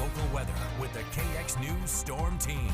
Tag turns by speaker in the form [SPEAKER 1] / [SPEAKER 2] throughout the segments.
[SPEAKER 1] local weather with the KX News Storm Team.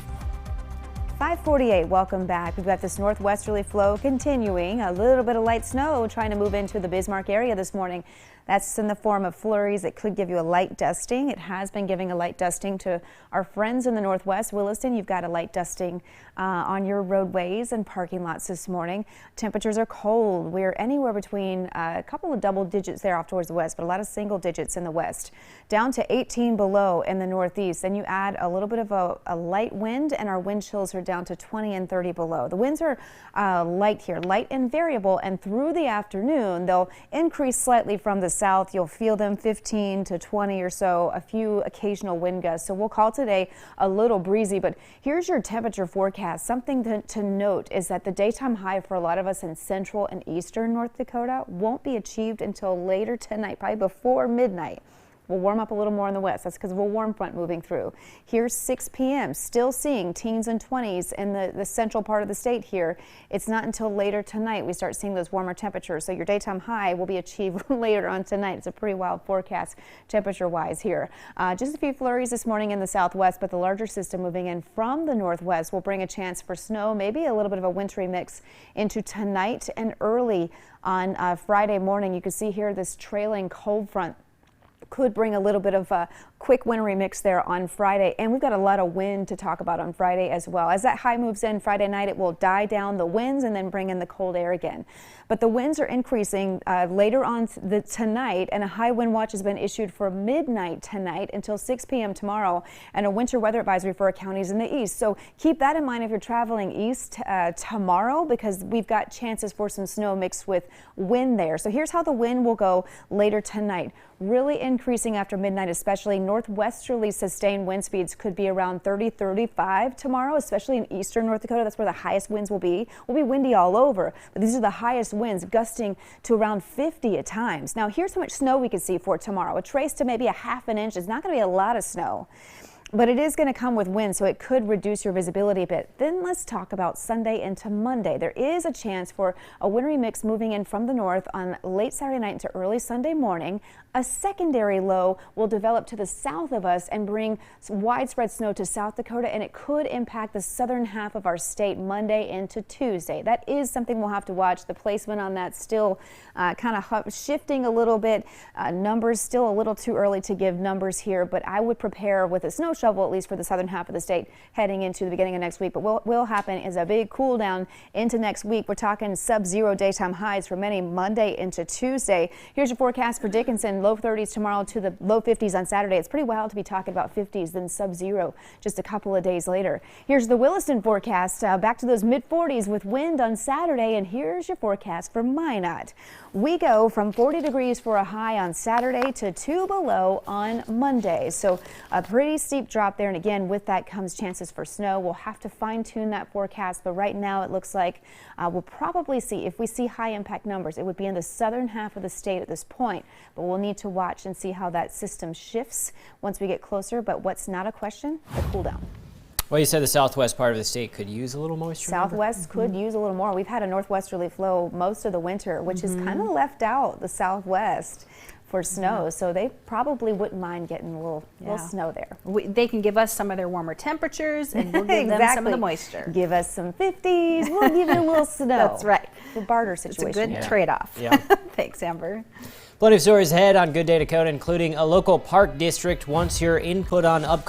[SPEAKER 2] 5:48, welcome back. We've got this northwesterly flow continuing. A little bit of light snow trying to move into the Bismarck area this morning. That's in the form of flurries. It could give you a light dusting. It has been giving a light dusting to our friends in the northwest. Williston, you've got a light dusting on your roadways and parking lots this morning. Temperatures are cold. We're anywhere between a couple of double digits there off towards the west, but a lot of single digits in the west. Down to 18 below in the northeast. Then you add a little bit of a light wind, and our wind chills are down to 20 and 30 below. The winds are light here, light and variable, and through the afternoon, they'll increase slightly from the south. You'll feel them 15 to 20 or so, a few occasional wind gusts. So we'll call today a little breezy, but here's your temperature forecast. Something to note is that the daytime high for a lot of us in central and eastern North Dakota won't be achieved until later tonight, probably before midnight. We'll warm up a little more in the west. That's because of a warm front moving through. Here's 6 p.m. Still seeing teens and 20s in the central part of the state here. It's not until later tonight we start seeing those warmer temperatures. So your daytime high will be achieved later on tonight. It's a pretty wild forecast temperature-wise here. Just a few flurries this morning in the southwest, but the larger system moving in from the northwest will bring a chance for snow, maybe a little bit of a wintry mix into tonight and early on Friday morning. You can see here this trailing cold front could bring a little bit of a quick wintry mix there on Friday, and we've got a lot of wind to talk about on Friday as well. As that high moves in Friday night, it will die down the winds and then bring in the cold air again. But the winds are increasing later on tonight, and a high wind watch has been issued for midnight tonight until 6 p.m. tomorrow, and a winter weather advisory for our counties in the east. So keep that in mind if you're traveling east tomorrow, because we've got chances for some snow mixed with wind there. So here's how the wind will go later tonight. Really increasing after midnight, especially northwesterly sustained wind speeds could be around 30-35 tomorrow, especially in eastern North Dakota. That's where the highest winds will be. Will be windy all over, but these are the highest winds, gusting to around 50 at times. Now here's how much snow we could see for tomorrow. A trace to maybe a half an inch. It's not going to be a lot of snow, but it is going to come with wind, so it could reduce your visibility a bit. Then let's talk about Sunday into Monday. There is a chance for a wintry mix moving in from the north on late Saturday night into early Sunday morning. A secondary low will develop to the south of us and bring some widespread snow to South Dakota, and it could impact the southern half of our state Monday into Tuesday. That is something we'll have to watch. The placement on that still kind of shifting a little bit. Numbers still a little too early to give numbers here, but I would prepare with a snow shovel, at least for the southern half of the state, heading into the beginning of next week. But what will happen is a big cool down into next week. We're talking sub-zero daytime highs for many Monday into Tuesday. Here's your forecast for Dickinson. Low 30s tomorrow to the low 50s on Saturday. It's pretty wild to be talking about 50s, then sub-zero just a couple of days later. Here's the Williston forecast. Back to those mid-40s with wind on Saturday. And here's your forecast for Minot. We go from 40 degrees for a high on Saturday to 2 below on Monday. So a pretty steep drop there, and again, with that comes chances for snow. We'll have to fine-tune that forecast, but right now it looks like we'll probably see, if we see high impact numbers, it would be in the southern half of the state at this point, but we'll need to watch and see how that system shifts once we get closer. But what's not a question, the cool down.
[SPEAKER 3] Well, you said the southwest part of the state could use a little moisture.
[SPEAKER 2] Southwest could use a little more. We've had a northwesterly flow most of the winter, which has kind of left out the southwest for snow, so they probably wouldn't mind getting a little snow there.
[SPEAKER 4] They can give us some of their warmer temperatures, and we'll give them some of the moisture.
[SPEAKER 2] Give us some 50s, we'll give you a little snow.
[SPEAKER 4] That's right.
[SPEAKER 2] The barter situation.
[SPEAKER 4] It's a good trade-off.
[SPEAKER 3] Yeah.
[SPEAKER 4] Thanks, Amber.
[SPEAKER 3] Plenty of stories ahead on Good Day Dakota, including a local park district wants your input on upcoming